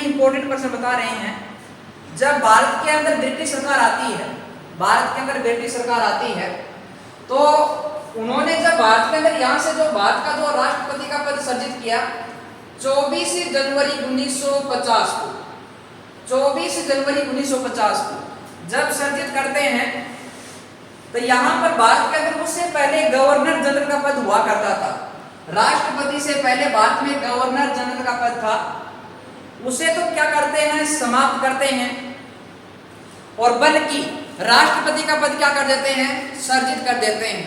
Important प्रश्न बता रहे हैं। जब भारत के अंदर ब्रिटिश सरकार आती है, भारत के अंदर ब्रिटिश सरकार आती है, तो उन्होंने जब भारत के अंदर यहाँ से जो भारत का जो राष्ट्रपति का पद सर्जित किया 24 जनवरी 1950 को, 24 जनवरी 1950 को जब सर्जित करते हैं, तो यहाँ पर भारत के अंदर उससे पहले गवर्नर जनरल का पद हुआ करता था। राष्ट्रपति से पहले भारत में गवर्नर जनरल का पद था, उसे तो क्या करते हैं, समाप्त करते हैं, और बल्कि राष्ट्रपति का पद क्या कर देते हैं, सर्जित कर देते हैं।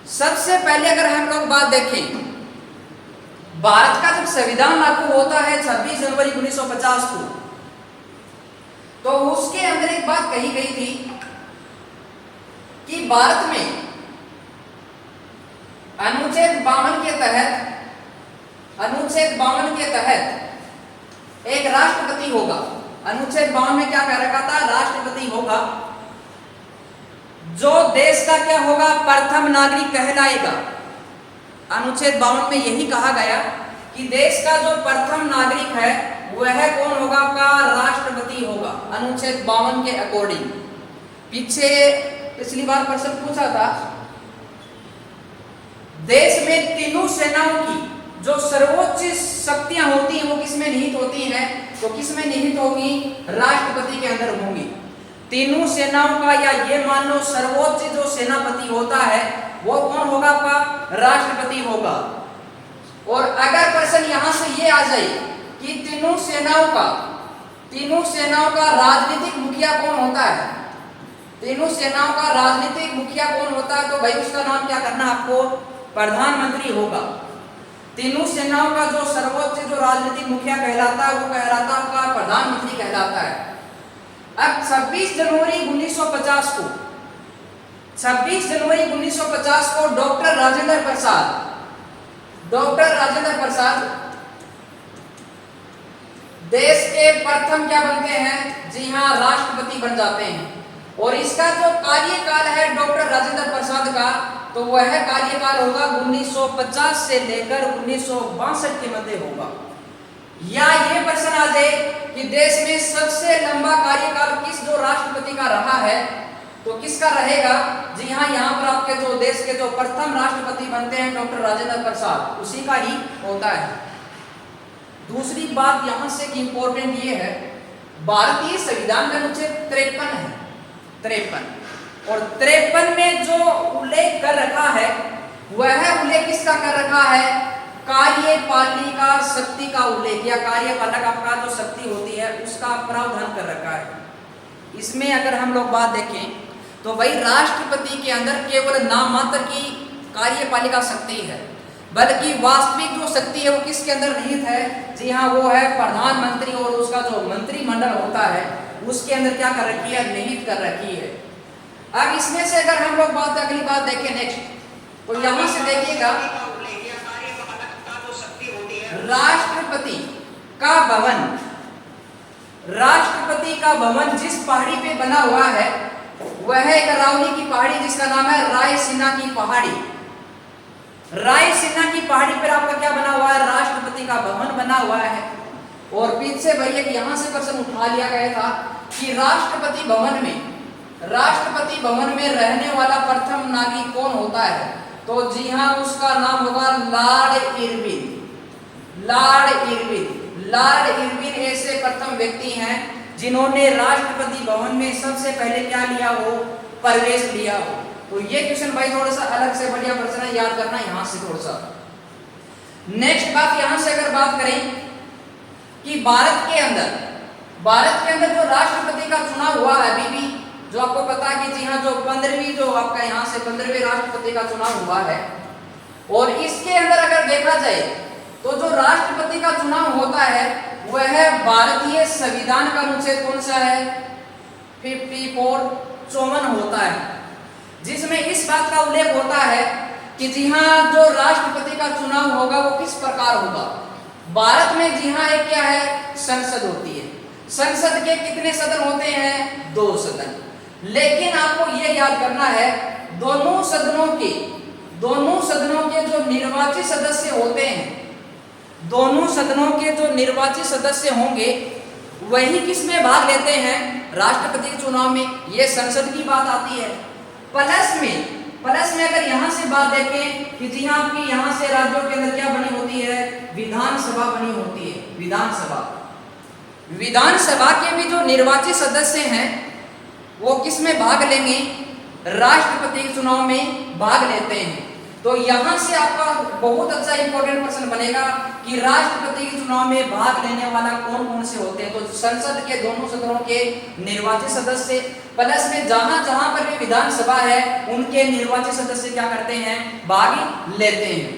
सबसे पहले अगर हम लोग बात देखें, भारत का जब संविधान लागू होता है 26 जनवरी 1950 को, तो उसके अंदर एक बात कही गई थी कि भारत में अनुच्छेद 52 के तहत एक राष्ट्रपति होगा। अनुच्छेद 52 में क्या कह रखा था, राष्ट्रपति होगा, जो देश का क्या होगा, प्रथम नागरिक कहलाएगा। अनुच्छेद 52 में यही कहा गया कि देश का जो प्रथम नागरिक है वह कौन होगा, का राष्ट्रपति होगा, अनुच्छेद 52 के अकॉर्डिंग। पिछली बार प्रश्न पूछा था, देश में तीनों सेनाओं की जो सर्वोच्च शक्तियां होती हैं वो किसमें निहित होती हैं, तो किसमें निहित होगी, राष्ट्रपति के अंदर होंगी। तीनों सेनाओं का, या ये मान लो सर्वोच्च जो सेनापति होता है वो कौन होगा, का राष्ट्रपति होगा। और अगर प्रश्न यहां से ये आ जाए कि तीनों सेनाओं का राजनीतिक मुखिया कौन होता है, तीनों सेनाओं का राजनीतिक मुखिया कौन होता है, तो भाई उसका नाम क्या करना आपको, प्रधानमंत्री होगा। तीनों सेनाओं का जो सर्वोच्च जो राजनीतिक मुखिया कहलाता है वो कहलाता है आपका प्रधानमंत्री कहलाता है। अब 26 जनवरी 1950 को, 26 जनवरी 1950 को डॉक्टर राजेंद्र प्रसाद देश के प्रथम क्या बनते हैं, जी हाँ, राष्ट्रपति बन जाते हैं। और इसका जो कार्यकाल है डॉक्टर राजेंद्र प्रसाद का, तो वह कार्यकाल होगा 1950 से लेकर 1962 के मध्य होगा। या ये प्रश्न आ जाए कि देश में सबसे लंबा कार्यकाल किस जो राष्ट्रपति का रहा है, तो किसका रहेगा, जी हाँ, यहाँ पर आपके जो देश के जो प्रथम राष्ट्रपति बनते हैं डॉक्टर राजेंद्र प्रसाद, उसी का ही होता है। दूसरी बात यहाँ से इंपॉर्टेंट ये है, भारतीय संविधान का अनुच्छेद 53 है, 53, और 53 में जो उल्लेख कर रखा है वह उल्लेख किसका कर रखा है, कार्यपालिका शक्ति का उल्लेख, या कार्यपालक आपका जो शक्ति होती है उसका प्रावधान कर रखा है। इसमें अगर हम लोग बात देखें तो भाई राष्ट्रपति के अंदर केवल नाम मात्र की कार्यपालिका शक्ति है, बल्कि वास्तविक जो शक्ति है वो किसके अंदर निहित है, जी हाँ, वो है प्रधानमंत्री, और उसका जो मंत्रिमंडल होता है उसके अंदर क्या कर रखी है, निहित कर रखी है। अब इसमें से अगर हम लोग अगली बात देखें नेक्स्ट, तो यहां से देखिएगा, राष्ट्रपति का भवन जिस पहाड़ी पे बना हुआ है वह एक अरावली की पहाड़ी जिसका नाम है रायसीना की पहाड़ी। रायसीना की पहाड़ी पर आपका क्या बना हुआ है, राष्ट्रपति का भवन बना हुआ है। और पीछे भैया यहां से प्रश्न उठा लिया गया था कि राष्ट्रपति भवन में रहने वाला प्रथम नागरिक कौन होता है, तो जी हाँ, उसका नाम होगा लॉर्ड इरविन ऐसे प्रथम व्यक्ति हैं जिन्होंने राष्ट्रपति भवन में सबसे पहले क्या लिया हो, प्रवेश लिया हो। तो ये क्वेश्चन भाई थोड़ा सा अलग से बढ़िया प्रश्न है, याद करना यहां से थोड़ा सा। नेक्स्ट बात यहां से अगर बात करें कि भारत के अंदर जो राष्ट्रपति का चुनाव हुआ है अभी भी, जो आपको पता है कि जी हाँ, जो 15वीं जो आपका यहाँ से 15वें राष्ट्रपति का चुनाव हुआ है। और इसके अंदर अगर देखा जाए तो जो राष्ट्रपति का चुनाव होता है वह भारतीय संविधान का अनुच्छेद कौन सा है, 54 होता है, जिसमें इस बात का उल्लेख होता है कि जी हाँ, जो राष्ट्रपति का चुनाव होगा वो किस प्रकार होगा। भारत में जी हाँ, एक क्या है, संसद होती है। संसद के कितने सदन होते हैं, 2 सदन। लेकिन आपको यह याद करना है, दोनों सदनों के जो निर्वाचित सदस्य होते हैं, दोनों सदनों के जो निर्वाचित सदस्य होंगे वही किस में भाग लेते हैं, राष्ट्रपति के चुनाव में। ये संसद की बात आती है। प्लस में अगर यहाँ से बात देखें कि जी हाँ, आपकी यहाँ से राज्यों के अंदर क्या बनी होती है, विधानसभा बनी होती है। विधानसभा के भी जो निर्वाचित सदस्य हैं वो किस में भाग लेंगे, राष्ट्रपति के चुनाव में भाग लेते हैं। तो यहां से आपका बहुत अच्छा इंपॉर्टेंट प्रश्न बनेगा कि राष्ट्रपति के चुनाव में भाग लेने वाला कौन कौन से होते हैं। तो संसद के दोनों सदनों के निर्वाचित सदस्य, प्लस में जहां जहां पर भी विधानसभा है उनके निर्वाचित सदस्य क्या करते हैं, भाग लेते हैं।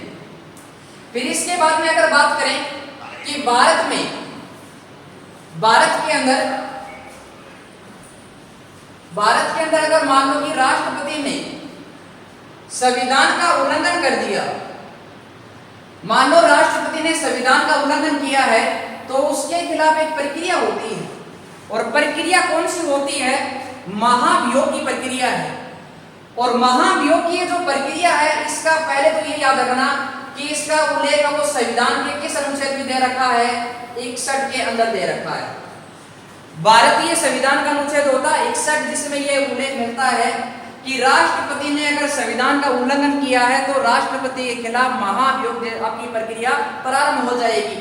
फिर इसके बाद में अगर बात करें कि भारत के अंदर अगर मान लो कि राष्ट्रपति ने संविधान का उल्लंघन कर दिया, मान लो राष्ट्रपति ने संविधान का उल्लंघन किया है, तो उसके खिलाफ एक प्रक्रिया होती है। और प्रक्रिया कौन सी होती है, महाभियोग की प्रक्रिया है। और महाभियोग की जो प्रक्रिया है, इसका पहले तो ये याद रखना कि इसका उल्लेख वो संविधान के किस अनुच्छेद में दे रखा है, 61 के अंदर दे रखा है। भारतीय संविधान का अनुच्छेद होता है 61, जिसमें यह उल्लेख मिलता है कि राष्ट्रपति ने अगर संविधान का उल्लंघन किया है तो राष्ट्रपति के खिलाफ महाभियोग आपकी प्रक्रिया प्रारंभ हो जाएगी।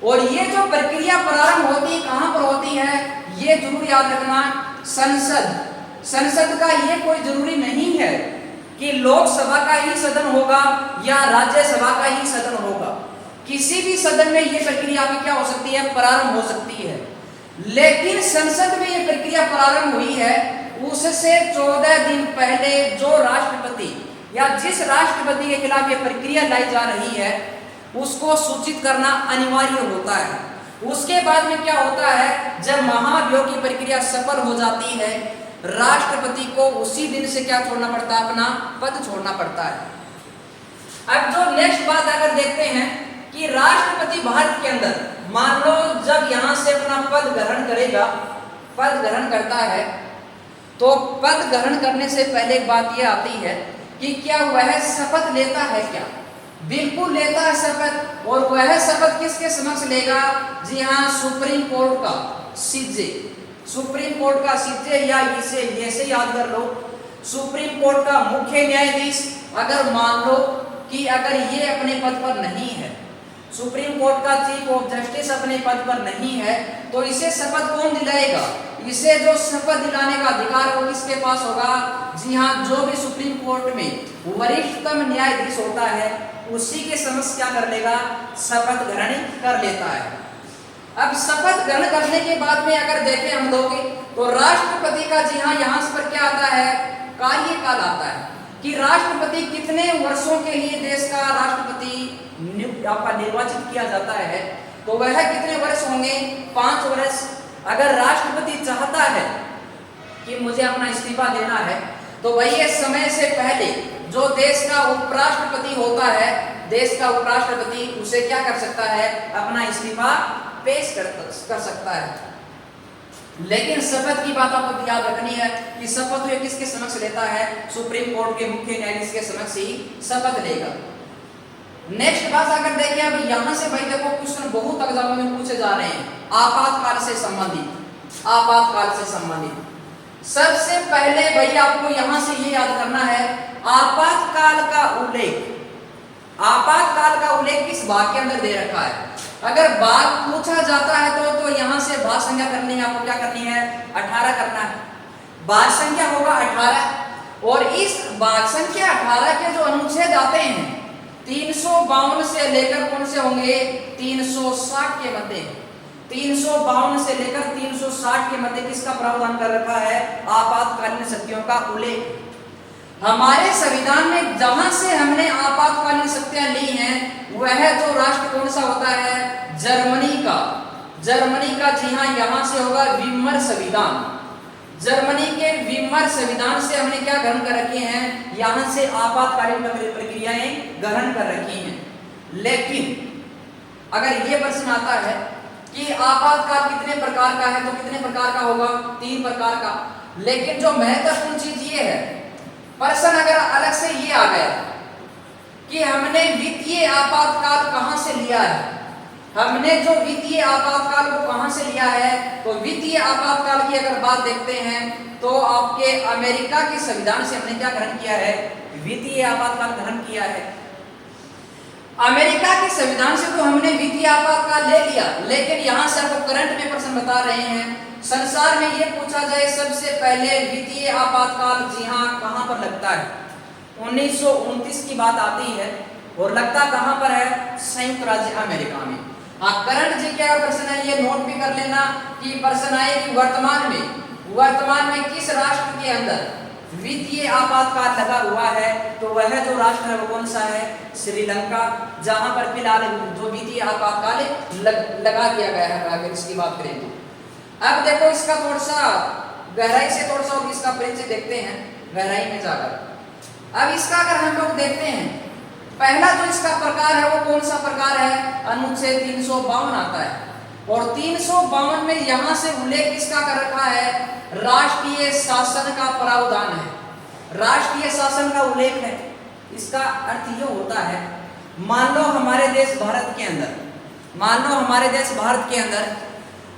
और ये जो प्रक्रिया प्रारंभ होती है कहां पर होती है, ये जरूर याद रखना, संसद का ये कोई जरूरी नहीं है कि लोकसभा का ही सदन होगा या राज्यसभा का ही सदन होगा। किसी भी सदन में ये प्रक्रिया आपकी क्या हो सकती है, प्रारंभ हो सकती है। लेकिन संसद में ये प्रक्रिया प्रारंभ हुई है, उससे 14 दिन पहले जो राष्ट्रपति या जिस राष्ट्रपति के खिलाफ ये प्रक्रिया लाई जा रही है उसको सूचित करना अनिवार्य होता है। उसके बाद में क्या होता है, जब महाभियोग की प्रक्रिया सफल हो जाती है, राष्ट्रपति को उसी दिन से क्या छोड़ना पड़ता है, अपना पद छोड़ना पड़ता है। अब जो नेक्स्ट बात अगर देखते हैं कि राष्ट्रपति भारत के अंदर मान लो जब यहां से अपना पद ग्रहण करता है, तो पद ग्रहण करने से पहले एक बात यह आती है कि क्या वह शपथ लेता है, क्या बिल्कुल लेता है शपथ। और वह शपथ किसके समक्ष लेगा, जी हाँ, सुप्रीम कोर्ट का सीजे या इसे ऐसे याद कर लो, सुप्रीम कोर्ट का मुख्य न्यायाधीश अगर मान लो कि अगर ये अपने पद पर नहीं है, सुप्रीम कोर्ट का चीफ ऑफ जस्टिस अपने पद पर नहीं है, तो इसे शपथ कौन दिलाएगा, इसे जो शपथ दिलाने का अधिकार वो किसके पास होगा, जी हाँ, जो भी सुप्रीम कोर्ट में वरिष्ठतम न्यायाधीश होता है उसी के समक्ष क्या कर लेगा, शपथ ग्रहण कर लेता है। अब शपथ ग्रहण करने के बाद में अगर देखें हम लोग तो राष्ट्रपति का जी हाँ यहाँ पर क्या आता है, कार्यकाल आता है कि राष्ट्रपति कितने वर्षों के लिए देश का राष्ट्रपति निर्वाचित किया जाता है, तो वह कितने वर्ष होंगे, 5 वर्ष। अगर राष्ट्रपति चाहता है कि मुझे अपना इस्तीफा देना है, तो वही इस समय से पहले जो देश का उपराष्ट्रपति होता है, देश का उपराष्ट्रपति उसे क्या कर सकता है, अपना इस्तीफा पेश कर सकता है। लेकिन शपथ की बात आपको याद रखनी है कि शपथ ये किसके समक्ष लेता है, सुप्रीम कोर्ट के मुख्य न्यायाधीश के समक्ष ही शपथ लेगा। नेक्स्ट बात अगर देखें, अब यहां से भाई देखो क्वेश्चन बहुत एग्जाम में पूछे जा रहे हैं आपातकाल से संबंधित। सबसे पहले भाई आपको यहां से ये याद करना है, आपातकाल का उल्लेख किस भाग के अंदर दे रखा है। अगर भाग पूछा जाता है तो यहां से भाग संख्या करनी है, आपको क्या करनी है, 18 करना है। भाग संख्या होगा 18 और इस भाग संख्या 18 के जो अनुच्छेद आते हैं 352 से लेकर कौन से होंगे, 360 के मध्य। 352 से लेकर 360 के मध्य किसका प्रावधान कर रखा है, आपातकालीन शक्तियों का उल्लेख। हमारे संविधान में जहां से हमने आपातकालीन शक्तियां ली हैं वह जो राष्ट्र कौन सा होता है, जर्मनी का जी हाँ यहाँ से होगा वीमर संविधान। जर्मनी के वीमर संविधान से हमने क्या ग्रहण कर रखे हैं, यहाँ से आपातकालीन प्रक्रियाएं ग्रहण कर रखी हैं। लेकिन अगर ये प्रश्न आता है कि आपातकाल कितने प्रकार का है, तो कितने प्रकार का होगा, 3 प्रकार का। लेकिन जो महत्वपूर्ण चीज ये है, प्रश्न अगर अलग से ये आ गया कि हमने वित्तीय आपातकाल कहां से लिया है, हमने जो वित्तीय आपातकाल को कहां से लिया है, तो वित्तीय आपातकाल की अगर बात देखते हैं तो आपके अमेरिका के संविधान से हमने क्या ग्रहण किया है, वित्तीय आपातकाल ग्रहण किया है। अमेरिका के संविधान से तो हमने वित्तीय आपातकाल ले लिया, लेकिन यहां से आपको करंट में प्रश्न बता रहे हैं, संसार में ये पूछा जाए सबसे पहले वित्तीय आपातकाल जी हाँ कहां पर लगता है, 1929 की बात आती है और लगता कहां पर है, संयुक्त राज्य अमेरिका में। हाँ, करंट जी क्या प्रश्न है ये नोट भी कर लेना कि प्रश्न आए कि वर्तमान में किस राष्ट्र के अंदर वित्तीय आपातकाल लगा हुआ है, तो वह जो राष्ट्र है वो कौन सा है, श्रीलंका, जहां पर फिलहाल जो वित्तीय आपातकाल लगा दिया गया है। अगर इसकी बात करें तो अब देखो इसका थोड़ा सा गहराई से थोड़ा सा इसका परिचय देखते हैं गहराई में जाकर। अब इसका अगर हम लोग देखते हैं, पहला जो इसका प्रकार है वो कौन सा प्रकार है, अनुच्छेद 352 आता है, और 352 में यहां से उल्लेख किसका कर रखा है, राष्ट्रीय शासन का प्रावधान है, राष्ट्रीय शासन का उल्लेख है। इसका अर्थ ये होता है, मान लो हमारे देश भारत के अंदर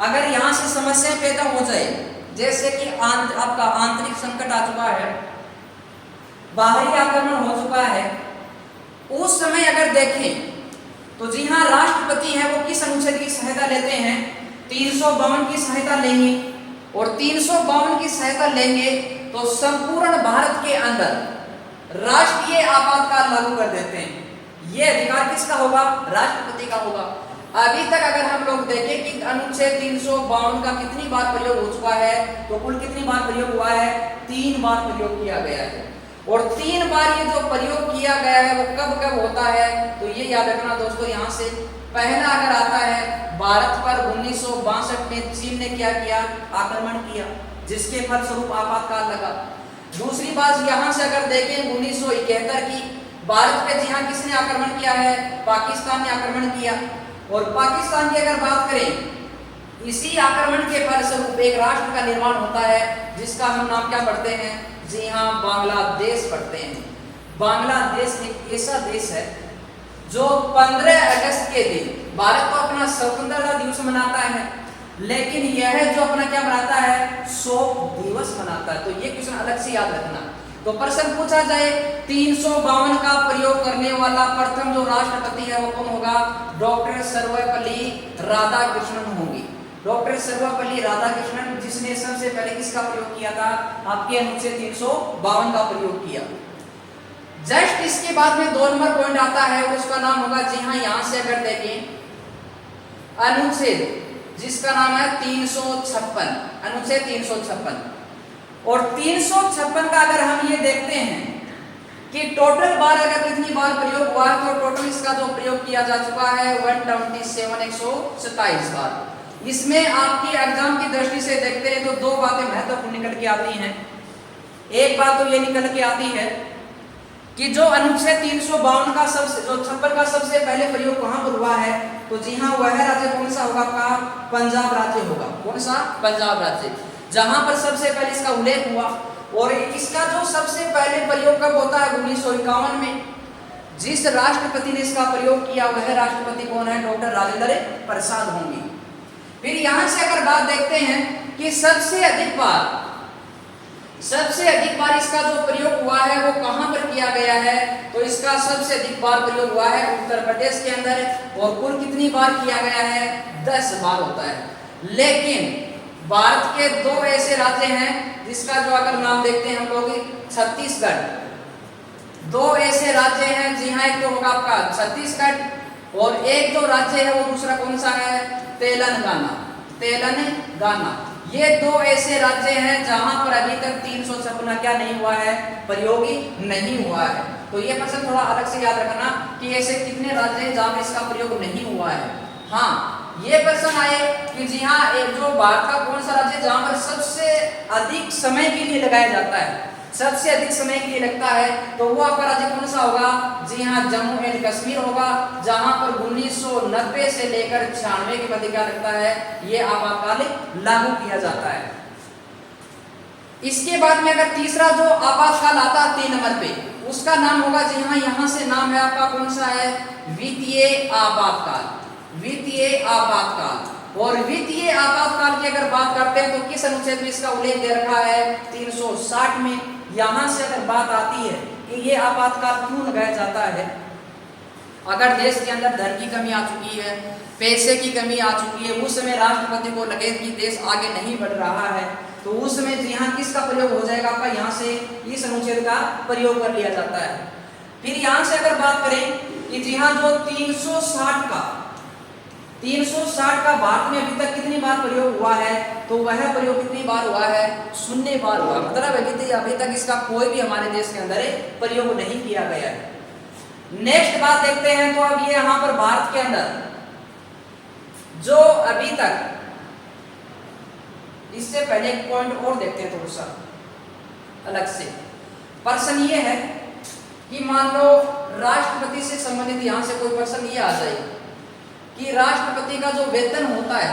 अगर यहां से समस्या पैदा हो जाए, जैसे कि आपका आंतरिक संकट आ चुका है, बाहरी आक्रमण हो चुका है, उस समय अगर देखें तो जी हाँ राष्ट्रपति है वो किस अनुच्छेद की सहायता लेते हैं, 352 की सहायता लेंगे, और 352 की सहायता लेंगे तो संपूर्ण भारत के अंदर राष्ट्रीय आपातकाल लागू कर देते हैं। ये अधिकार किसका होगा, राष्ट्रपति का होगा। अभी तक अगर हम लोग देखें कि अनुच्छेद 352 का कितनी बार प्रयोग हो चुका है, तो कुल कितनी बार प्रयोग हुआ है, 3 बार प्रयोग किया गया है। और 3 बार ये जो प्रयोग किया गया है वो कब कब होता है, तो ये याद रखना दोस्तों। यहाँ से पहला अगर आता है भारत पर 1962 में चीन ने क्या किया, आक्रमण किया, जिसके फलस्वरूप आपातकाल लगा। दूसरी बात यहाँ से अगर देखें 1971 की, भारत पे जी हाँ किसने आक्रमण किया है, पाकिस्तान ने आक्रमण किया, और पाकिस्तान की अगर बात करें, इसी आक्रमण के फलस्वरूप एक राष्ट्र का निर्माण होता है जिसका हम नाम क्या पढ़ते हैं, जी हाँ बांग्लादेश पढ़ते हैं। बांग्लादेश एक ऐसा देश है जो 15 अगस्त के दिन भारत को अपना स्वतंत्रता दिवस मनाता है, लेकिन यह जो अपना क्या मनाता है, शोक दिवस मनाता है। तो ये क्वेश्चन अलग से याद रखना। तो प्रश्न पूछा जाए 352 का प्रयोग करने वाला प्रथम जो राष्ट्रपति है वो कौन होगा, डॉक्टर सर्वपल्ली राधाकृष्णन होंगे। डॉक्टर सर्वपल्ली राधाकृष्णन जिसने सबसे पहले किसका प्रयोग किया था, आपके अनुच्छेद 352 का प्रयोग किया। जस्ट इसके बाद में 2 नंबर पॉइंट आता है, उसका नाम होगा, जी हाँ यहां से अगर देखें अनुच्छेद जिसका नाम है 356, अनुच्छेद 356, और 356 का अगर हम ये देखते हैं कि टोटल बार अगर कितनी बार प्रयोग हुआ है, तो टोटल इसका जो प्रयोग किया जा चुका है 127 बार। इसमें आपकी एग्जाम की दृष्टि से देखते हैं तो 2 बातें महत्वपूर्ण निकल के आती हैं। एक बात तो ये निकल के आती है कि जो अनुच्छेद 352 का सबसे जो 56 का सबसे पहले प्रयोग कहां पर हुआ है, तो जी हाँ वह राज्य कौन सा होगा, आपका पंजाब राज्य होगा। कौन सा, पंजाब राज्य, जहां पर सबसे पहले इसका उल्लेख हुआ। और इसका जो सबसे पहले प्रयोग कब होता है, 1951 में। जिस राष्ट्रपति ने इसका प्रयोग किया वह राष्ट्रपति कौन है, डॉक्टर राजेंद्र प्रसाद होंगे। फिर यहां से अगर बात देखते हैं कि सबसे अधिक बार इसका जो प्रयोग हुआ है वो कहां पर किया गया है, तो इसका सबसे अधिक बार प्रयोग हुआ है उत्तर प्रदेश के अंदर, और कुल कितनी बार किया गया है, 10 बार होता है। लेकिन भारत के 2 ऐसे राज्य हैं जिसका जो अगर नाम देखते हैं हम लोग, छत्तीसगढ़, 2 ऐसे राज्य हैं, जी हाँ, एक तो होगा आपका छत्तीसगढ़, और एक जो राज्य है वो दूसरा कौन सा है, तेलंगाना। ये 2 ऐसे राज्य हैं जहां पर अभी तक 356 क्या नहीं हुआ है, प्रयोग नहीं हुआ है। तो ये प्रश्न थोड़ा अलग से याद रखना कि ऐसे कितने राज्य हैं जहां इसका प्रयोग नहीं हुआ है। हाँ, ये प्रश्न आए कि जी हाँ एक जो भारत का कौन सा राज्य जहां पर सबसे अधिक समय के लिए लगाया जाता है, सबसे अधिक समय के लिए लगता है, तो वो आपका राज्य कौन सा होगा, जी हाँ जम्मू एंड कश्मीर होगा, जहां पर 1990 से लेकर 96 के मध्य क्या लगता है, ये आपातकाल लागू किया जाता है। इसके बाद में अगर तीसरा जो आपातकाल आता है 3 नंबर पे, उसका नाम होगा, जी हाँ यहाँ से नाम है आपका कौन सा है, वित्तीय आपातकाल। वित्तीय आपातकाल। और वित्तीय आपातकाल की अगर बात करते हैं तो किस अनुच्छेद में इसका उल्लेख दे रखा है? 360 में। यहां से अगर बात आती है कि ये आपातकाल क्यों लगाया जाता है, अगर देश के अंदर धन की कमी आ चुकी है, पैसे की कमी आ चुकी है, उस समय राष्ट्रपति को लगे कि देश आगे नहीं बढ़ रहा है, तो उस समय जी हाँ किसका प्रयोग हो जाएगा? आपका यहाँ से इस अनुच्छेद का प्रयोग कर लिया जाता है। फिर यहाँ से अगर बात करें कि जी हाँ जो 360 का भारत में अभी तक कितनी बार प्रयोग हुआ है? तो वह प्रयोग कितनी बार हुआ है? 0 बार हुआ। मतलब अभी तक इसका कोई भी हमारे देश के अंदर प्रयोग नहीं किया गया है। नेक्स्ट बात देखते हैं, तो अब ये यहां पर भारत के अंदर जो अभी तक, इससे पहले एक पॉइंट और देखते हैं थोड़ा सा अलग से। प्रश्न ये है कि मान लो राष्ट्रपति से संबंधित यहां से कोई प्रश्न ये आ जाए कि राष्ट्रपति का जो वेतन होता है,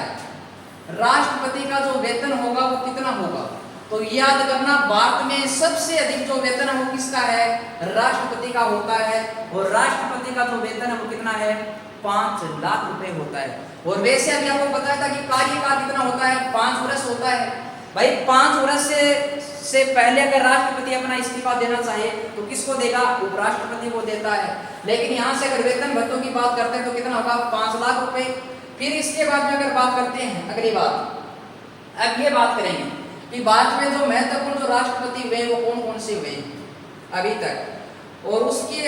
राष्ट्रपति का जो वेतन होगा वो कितना होगा? तो याद करना, भारत में सबसे अधिक जो वेतन है वो किसका है? राष्ट्रपति का होता है। और राष्ट्रपति का जो वेतन है वो कितना है? 5 लाख रुपए होता है। और वैसे अभी आपको बताया था कि कार्यकाल कितना होता है? 5 वर्ष होता है। भाई 5 वर्ष से पहले अगर राष्ट्रपति अपना इस्तीफा देना चाहे तो किसको देगा? उपराष्ट्रपति को देता है। लेकिन यहाँ से अगर वेतन भत्तों की बात करते हैं तो कितना होगा? 5 लाख रुपए। फिर इसके बाद में अगर बात करते हैं अगली बात, अब ये बात करेंगे कि भारत में जो महत्वपूर्ण जो राष्ट्रपति हुए वो कौन कौन से हुए अभी तक। और उसकी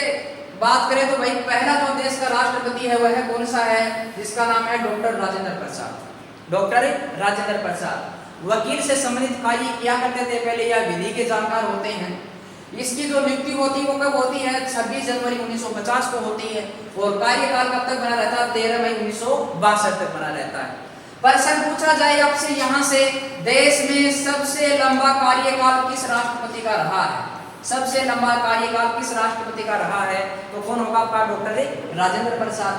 बात करें तो भाई पहला जो देश का राष्ट्रपति है वह कौन सा है? जिसका नाम है डॉक्टर राजेंद्र प्रसाद। डॉक्टर राजेंद्र प्रसाद वकील से संबंधित कार्य किया करते थे पहले, या विधि के जानकार होते हैं। इसकी जो नियुक्ति होती है वो कब होती है? 26 जनवरी 1950 को होती है। और कार्यकाल कब तक बना रहता है? 13 मई 1962 तक बना रहता है। प्रश्न पूछा जाए आपसे यहाँ से, देश में सबसे लंबा कार्यकाल किस राष्ट्रपति का रहा है? सबसे लंबा कार्यकाल किस राष्ट्रपति का रहा है? तो कौन होगा आपका? डॉक्टर राजेंद्र प्रसाद।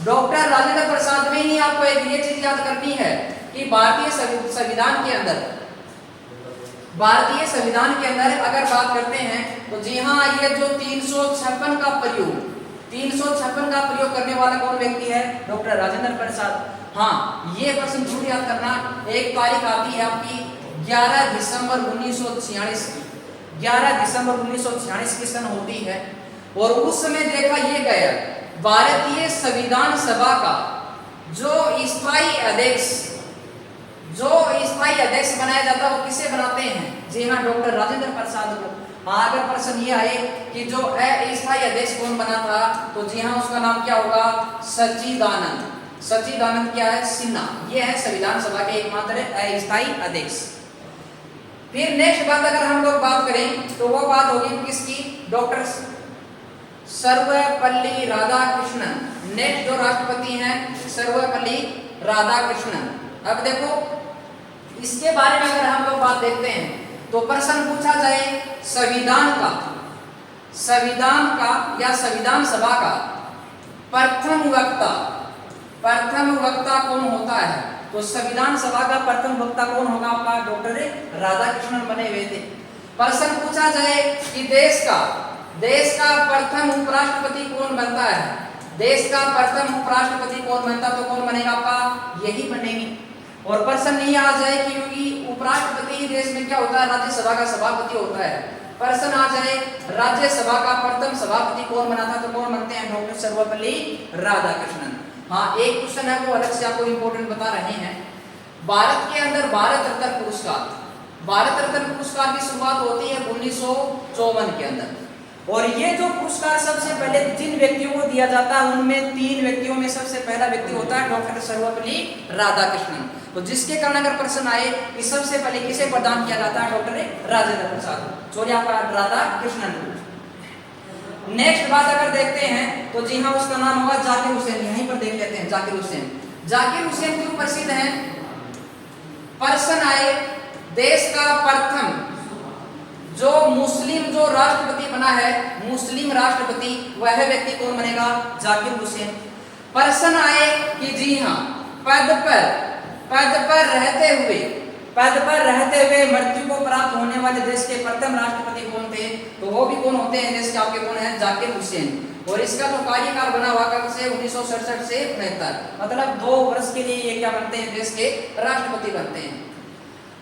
डॉक्टर राजेंद्र प्रसाद में ही आपको एक ये चीज याद करनी है कि भारतीय संविधान के अंदर, भारतीय संविधान के अंदर अगर बात करते हैं तो जी हाँ ये जो 356 का प्रयोग, 356 का प्रयोग करने वाला कौन व्यक्ति है? डॉक्टर राजेंद्र प्रसाद। हाँ, ये प्रश्न जरूर याद करना। एक तारीख आती है आपकी 11 दिसंबर 1946 की, 11 दिसंबर 1946 की सन होती है। और उस समय देखा ये गया भारतीय संविधान सभा का जो स्थायी अध्यक्ष बनाया जाता है वो किसे बनाते हैं? जी हाँ, डॉक्टर राजेंद्र प्रसाद को। हाँ, अगर प्रश्न ये आए कि जो अस्थायी अध्यक्ष कौन बना था तो जी हाँ उसका नाम क्या होगा? सच्चिदानंद। सच्चिदानंद क्या है? सिन्हा। ये है संविधान सभा के एकमात्र अस्थायी अध्यक्ष। फिर नेक्स्ट बात अगर हम लोग बात करें तो वो बात होगी किसकी? डॉक्टर सर्वपल्ली राधाकृष्णन। नेक्स्ट जो राष्ट्रपति हैं सर्वपल्ली राधाकृष्णन। अब देखो इसके बारे में अगर हम लोग बात देखते हैं तो प्रश्न पूछा जाए संविधान का या संविधान सभा का प्रथम वक्ता कौन होता है? तो संविधान सभा का प्रथम वक्ता कौन होगा आपका? डॉक्टर राधाकृष्णन बने हुए थे। प्रश्न पूछा जाए कि देश का प्रथम उपराष्ट्रपति कौन बनता है? देश का प्रथम उपराष्ट्रपति कौन बनता? तो कौन बनेगा आपका? यही बनेगी। और प्रश्न नहीं आ जाए क्योंकि उपराष्ट्रपति देश में क्या होता है? राज्यसभा का सभापति होता है। प्रश्न आ जाए राज्यसभा का प्रथम सभापति कौन बना था? तो कौन बनते हैं? डॉक्टर सर्वपल्ली राधाकृष्णन। हाँ, एक क्वेश्चन है वो अलग से आपको इंपॉर्टेंट बता रहे हैं। भारत के अंदर भारत रत्न पुरस्कार की शुरुआत होती है 1954 के अंदर। और ये जो पुरस्कार सबसे पहले जिन व्यक्तियों को दिया जाता है उनमें 3 व्यक्तियों में सबसे पहला व्यक्ति होता है डॉक्टर सर्वपल्ली राधाकृष्णन। तो जिसके कारण अगर प्रश्न आए कि सबसे पहले किसे प्रदान किया जाता है? डॉक्टर राजेंद्र प्रसाद, सॉरी आपका राधाकृष्णन। नेक्स्ट बात अगर देखते हैं तो जी हाँ उसका नाम होगा जाकिर हुसैन। यहीं पर देख लेते हैं जाकिर हुसैन। जाकिर हुसैन क्यों प्रसिद्ध हैं? प्रश्न आए देश का प्रथम जो मुस्लिम जो राष्ट्रपति बना है, मुस्लिम राष्ट्रपति, वह व्यक्ति कौन बनेगा? जाकिर हुसैन। प्रश्न आए कि जी हाँ पद पर रहते हुए मृत्यु को प्राप्त होने वाले देश के प्रथम राष्ट्रपति कौन थे? तो वो भी कौन होते हैं? देश के आपके कौन है? जाकिर हुसैन। और इसका जो कार्यकाल बना हुआ कब से 1967 से 69, मतलब 2 वर्ष के लिए ये क्या बनते हैं, देश के राष्ट्रपति बनते हैं।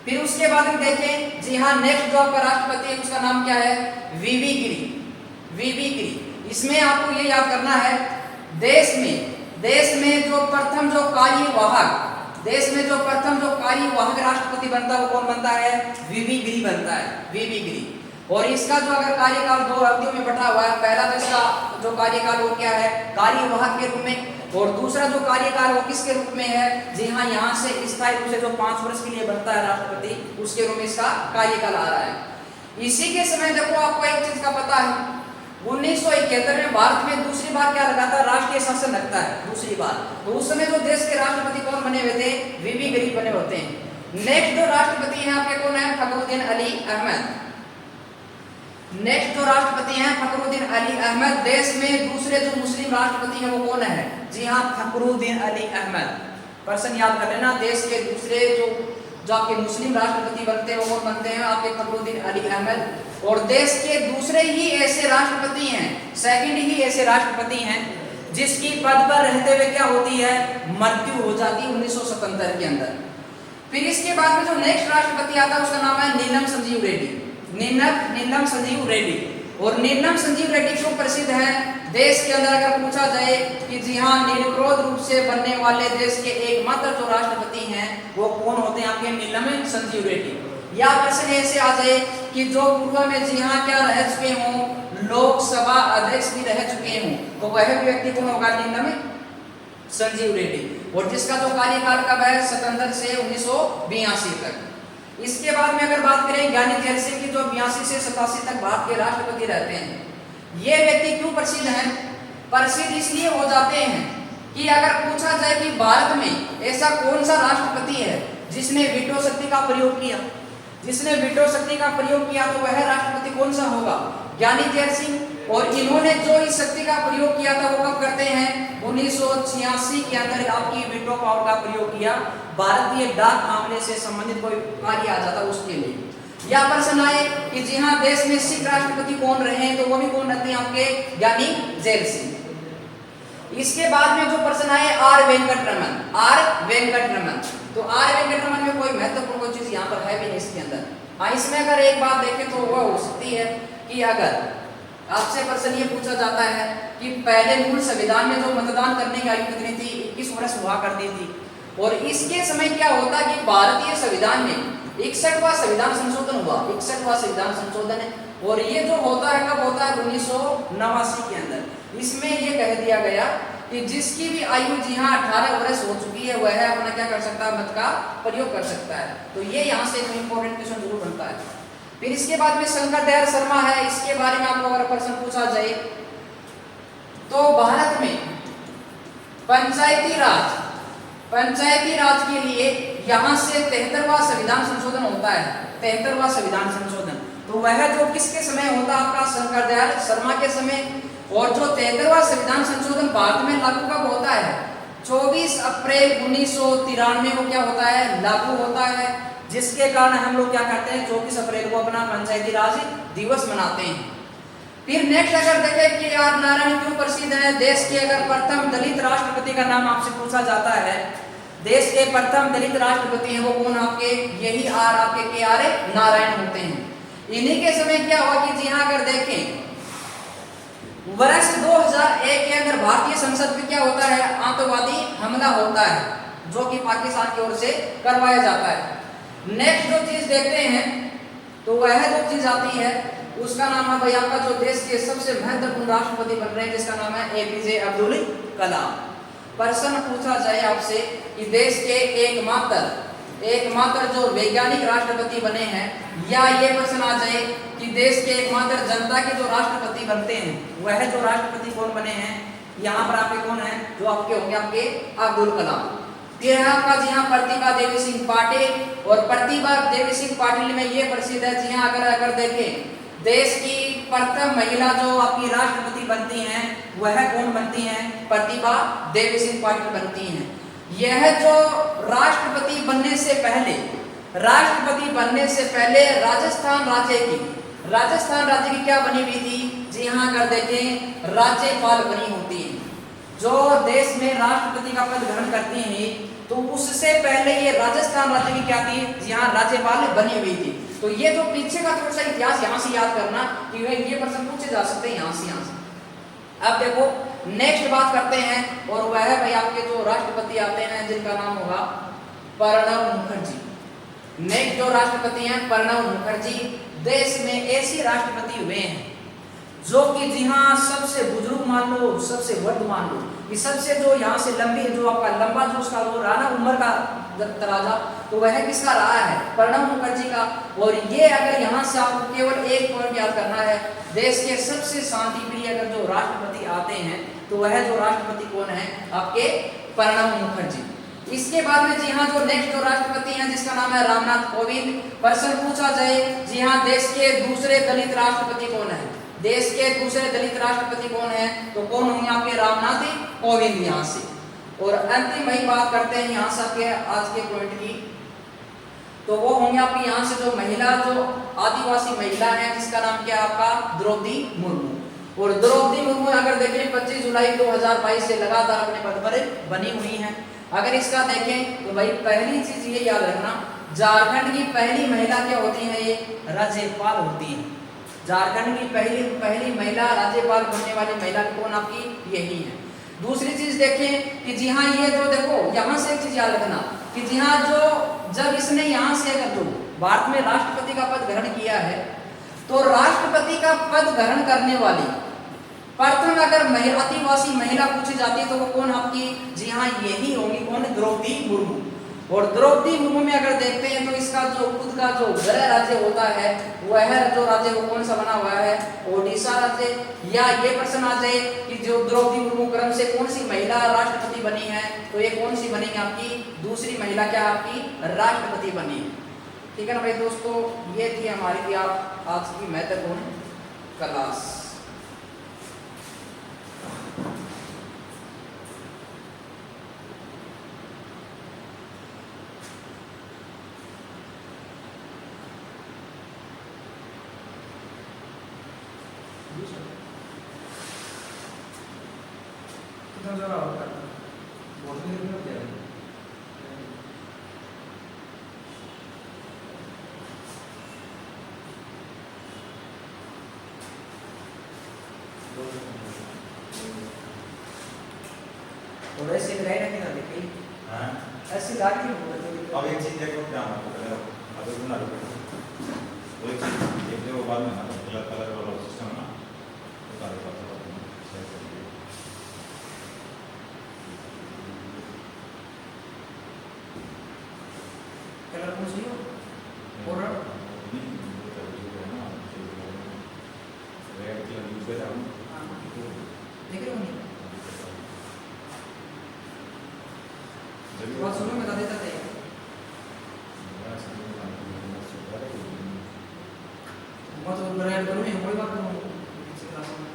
फिर उसके बाद हम देखें, जी हाँ, नेक्स्ट जो आपका राष्ट्रपति है उसका नाम क्या है, वीवी गिरी। वीवी गिरी, इसमें आपको ये याद करना है, देश में जो प्रथम जो कार्यवाहक राष्ट्रपति बनता है वो कौन बनता है, वीवी गिरी बनता है, वीवी गिरी। और इसका जो अगर कार्यकाल 2 अवधियों में बटा हुआ है, पहला तो इसका जो कार्यकाल वो क्या है, कार्यवाहक के रूप में, और दूसरा जो कार्यकाल वो किसके रूप में है, जी हाँ, यहाँ से स्थायी रूप से जो 5 वर्ष के लिए बनता है राष्ट्रपति, उसके रूप में इसका कार्यकाल आ रहा है। इसी के समय देखो आपको एक चीज का पता है, 1971 में भारत में दूसरी बार क्या लगातार राष्ट्रीय शासन लगता है, दूसरी बार। तो उस समय जो देश के राष्ट्रपति कौन बने हुए थे, वीवी गिरी बने होते हैं। नेक्स्ट जो राष्ट्रपति हैं आपके कौन है, फखरुद्दीन अली अहमद। नेक्स्ट जो राष्ट्रपति हैं फखरुद्दीन अली अहमद। देश में दूसरे जो मुस्लिम राष्ट्रपति हैं वो कौन है, जी हाँ, फखरुद्दीन अली अहमद। पर्सन याद कर लेना, देश के दूसरे जो आपके मुस्लिम राष्ट्रपति बनते हैं वो कौन बनते हैं, आपके फखरुद्दीन अली अहमद। और देश के दूसरे ही ऐसे राष्ट्रपति हैं, सेकंड ही ऐसे राष्ट्रपति हैं जिसकी पद पर रहते हुए क्या होती है, मृत्यु हो जाती है 1977 के अंदर। फिर इसके बाद में जो नेक्स्ट राष्ट्रपति आता है उसका नाम है नीलम संजीव रेड्डी। नीलम संजीव रेड्डी। और नीलम संजीव रेड्डी क्यों प्रसिद्ध है, देश के अंदर अगर पूछा जाए कि जी हाँ, निर्विरोध रूप से बनने वाले देश के एकमात्र जो राष्ट्रपति हैं वो कौन होते हैं, आपके नीलम संजीव रेड्डी। या प्रश्न ऐसे आ जाए कि जो पूर्व में जी हाँ क्या रह चुके हों, लोकसभा अध्यक्ष भी रह चुके हों, तो वह भी व्यक्ति कौन होगा, नीलम संजीव रेड्डी। और जिसका जो कार्यकाल कब है, 77 से 1982 तक। इसके बाद में अगर बात करें ज्ञानी जैल सिंह की, जो 82 से 87 तक भारत के राष्ट्रपति रहते हैं। ये व्यक्ति क्यों प्रसिद्ध हैं, प्रसिद्ध इसलिए हो जाते हैं कि अगर पूछा जाए कि भारत में ऐसा कौन सा राष्ट्रपति है जिसने वीटो शक्ति का प्रयोग किया, जिसने वीटो शक्ति का प्रयोग किया, तो वह राष्ट्रपति कौन सा होगा, ज्ञानी जैल सिंह। और इन्होंने जो इस शक्ति का प्रयोग किया था वो कब करते हैं, 1986 के अंदर आपकी वीटो पावर का प्रयोग किया, भारतीय डाक मामले से संबंधित कोई कार्य आ जाता उसके लिए। या प्रश्न आए कि जी हाँ, देश में सिख राष्ट्रपति कौन रहे हैं, तो वो भी कौन रहते हैं, आपके ज्ञानी जैल सिंह। इसके बाद में जो प्रश्न आए आर वेंकटरमन। तो आर वेंकटरमन में कोई महत्वपूर्ण कोई चीज यहाँ पर है भी नहीं इसके अंदर। हाँ, इसमें अगर एक बात देखें तो वह हो सकती है कि अगर आपसे प्रश्न ये पूछा जाता है कि पहले मूल संविधान में जो मतदान करने की आयु कितनी थी, 21 वर्ष हुआ करती थी। और इसके समय क्या होता कि भारतीय संविधान में 61वां संविधान संशोधन हुआ, 61वां संविधान संशोधन है। और ये जो होता है कब होता है, 1989 के अंदर। इसमें ये कह दिया गया कि जिसकी भी आयु जी हाँ 18 वर्ष हो चुकी है वह अपना क्या कर सकता है, मत का प्रयोग कर सकता है। तो ये यहाँ से एक इंपॉर्टेंट क्वेश्चन जरूर बनता है। फिर इसके बाद में शंकर दयाल शर्मा है, इसके बारे में आपको अगर प्रश्न पूछा जाए तो भारत में पंचायती राज के लिए यहाँ से 73वां संविधान संशोधन होता है, 73वां संविधान संशोधन। तो वह जो किसके समय होता है, आपका शंकर दयाल शर्मा के समय। और जो 73वां संविधान संशोधन भारत में लागू कब होता है, 24 अप्रैल 1993 को क्या होता है, लागू होता है। जिसके कारण हम लोग क्या करते हैं, 24 अप्रैल को अपना पंचायती राज दिवस मनाते हैं। फिर नेक्स्ट अगर देखें कि आर नारायण क्यों प्रसिद्ध है, देश के अगर प्रथम दलित राष्ट्रपति का नाम आपसे पूछा जाता है, देश के प्रथम दलित राष्ट्रपति हैं वो कौन, आपके यही आर आपके के आर नारायण होते हैं। इन्हीं के समय क्या हुआ कि जी हाँ, अगर देखें वर्ष 2001 के अंदर भारतीय संसद में क्या होता है, आतंकवादी हमला होता है जो कि पाकिस्तान की ओर से करवाया जाता है। नेक्स्ट जो चीज देखते हैं तो वह जो चीज आती है उसका नाम है भाई आपका जो देश के सबसे महत्वपूर्ण राष्ट्रपति बन रहे हैं जिसका नाम है एपीजे अब्दुल कलाम। प्रश्न पूछा जाए आपसे कि देश के एकमात्र जो वैज्ञानिक राष्ट्रपति बने हैं, या ये प्रश्न आ जाए कि देश के एकमात्र जनता के जो राष्ट्रपति बनते हैं वह जो राष्ट्रपति कौन बने हैं, यहाँ पर आपके कौन है, जो आपके होंगे आपके अब्दुल कलाम। फिर है आपका जी हाँ प्रतिभा देवी सिंह पाटिल। और प्रतिभा देवी सिंह पाटिल में ये प्रसिद्ध है जी हाँ, अगर देखें देश की प्रथम महिला जो आपकी राष्ट्रपति बनती हैं वह कौन बनती हैं, प्रतिभा देवी सिंह पाटिल बनती हैं। यह जो राष्ट्रपति बनने से पहले राजस्थान राज्य की क्या बनी हुई थी, जी हाँ, अगर देखें राज्यपाल बनी होती है। जो देश में राष्ट्रपति का पद ग्रहण करती हैं, तो उससे पहले ये राजस्थान राज्य की क्या थी, जी हाँ, राज्यपाल बनी हुई थी। तो ये जो पीछे का थोड़ा सा इतिहास यहाँ से याद करना कि ये प्रश्न पूछे जा सकते हैं यहाँ से। अब देखो नेक्स्ट बात करते हैं, और वह है भाई आपके जो राष्ट्रपति आते हैं जिनका नाम होगा प्रणब मुखर्जी। नेक्स्ट जो राष्ट्रपति हैं प्रणब मुखर्जी, देश में ऐसे राष्ट्रपति हुए हैं जो कि जी हाँ सबसे बुजुर्ग मान लो, सबसे वृद्ध मान लो, ये सबसे जो यहाँ से लंबी जो आपका लंबा जो उसका वो रहा ना उम्र का तराजा, तो वह किसका रहा है, प्रणब मुखर्जी का। और ये अगर यहाँ से आपको केवल एक पॉइंट याद करना है, देश के सबसे शांति प्रिय अगर जो राष्ट्रपति आते हैं तो वह जो राष्ट्रपति कौन है, आपके प्रणब मुखर्जी। इसके बाद में जी हाँ जो नेक्स्ट जो राष्ट्रपति हैं जिसका नाम है रामनाथ कोविंद। प्रश्न पूछा जाए जी हाँ देश के दूसरे दलित राष्ट्रपति कौन है, देश के दूसरे दलित राष्ट्रपति कौन है, तो कौन होंगे आपके रामनाथ कोविंद यहाँ से। और अंतिम वही बात करते हैं यहाँ से आपके आज के पॉइंट की, तो वो होंगे आपकी यहाँ से जो महिला जो आदिवासी महिला है जिसका नाम क्या है आपका द्रौपदी मुर्मू। और द्रौपदी मुर्मू अगर देखें 25 जुलाई 2022 से लगातार अपने पद पर बनी हुई हैं। अगर इसका देखें तो भाई पहली चीज ये याद रखना, झारखंड की पहली महिला क्या होती है, ये राज्यपाल होती है। झारखंड की पहली महिला राज्यपाल बनने वाली महिला कौन आपकी, यही है। दूसरी चीज देखें कि जी हाँ ये जो देखो यहाँ से एक चीज याद रखना कि जी हाँ जो जब इसने यहाँ से अगर जो भारत में राष्ट्रपति का पद ग्रहण किया है, तो राष्ट्रपति का पद ग्रहण करने वाली प्रथम अगर आदिवासी महिला पूछी जाती है तो वो कौन आपकी, जी हाँ यही होंगी कौन, द्रौपदी मुर्मू। और द्रौपदी मुर्मू में अगर देखते हैं तो इसका जो खुद का जो गृह राज्य होता है वह जो राज्य वो कौन सा बना हुआ है, ओडिशा राज्य। या ये प्रश्न आ जाए कि जो द्रौपदी मुर्मू क्रम से कौन सी महिला राष्ट्रपति बनी है, तो ये कौन सी बनेगी आपकी, दूसरी महिला क्या आपकी राष्ट्रपति बनी है। ठीक है ना भाई दोस्तों, ये थी हमारी आज की महत्वपूर्ण क्लास। और ऐसे लाइन है ना देखिए, हां ऐसी लाइन है। अब एक चीज देखो क्या मतलब अगर तुम ना वो एक चीज देख लो बाद में ना कलर वाला सिस्टम ना तो सारे बात कलर कौन सी हो और रेड कलर यूज कर रहा हूं, देख रहे हो नहीं बात सुनो, बता देता था बहुत बड़ा करो मैं कोई बात करूं किसी क्लास में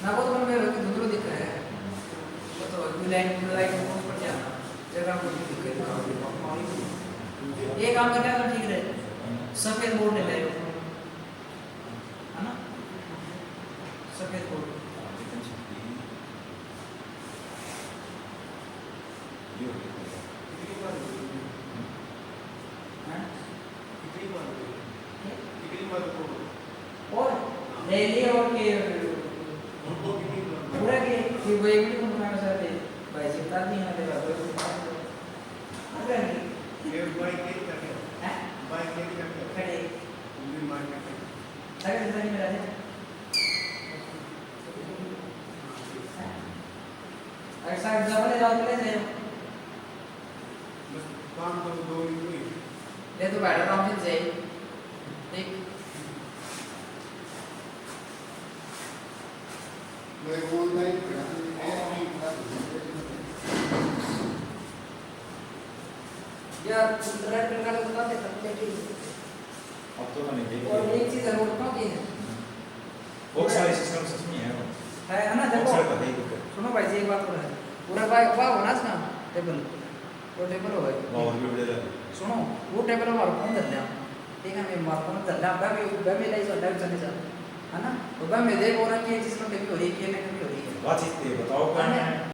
ना बहुत बड़ा मेरे को धुंधला दिख रहा है, तो ब्लू लाइन कौन पर जाना जगह को दिख रहा है। ये काम करने का ठीक रहे, सफेद बोर्ड ले ले है ना, सफेद बोर्ड और ले लिए और के पूरा के वो एक भी उन्होंने साथ है भाई चिंता नहीं है तेरा कोई अगर नहीं ये बाइक के क्या है बाइक के क्या खड़े भी मार के अगर इतना नहीं मिला है ऐसा एग्जांपल ले जाओ बस काम करो 2 मिनट में ले तो बैठा काम से जाए देख मैं ऑनलाइन यार रेड कलर का बता दे तब क्या अब तो नहीं देखिए और एक चीज है नोट की है बहुत सारे सिस्टम सच में है ना देखो सुनो भाई जी एक बात और है पूरा वाह होना ना टेबल वो टेबल हो भाई और भी बड़े सुनो वो टेबल हमारा कौन कर लिया ठीक है मैं मारता हूँ चलना वह मेरा इस अड्डा चलने जा है ना तो वह मैं देख हो रहा कि जिसमें कमी हो रही है कि नहीं कमी हो रही है बात चीज बताओ क्या है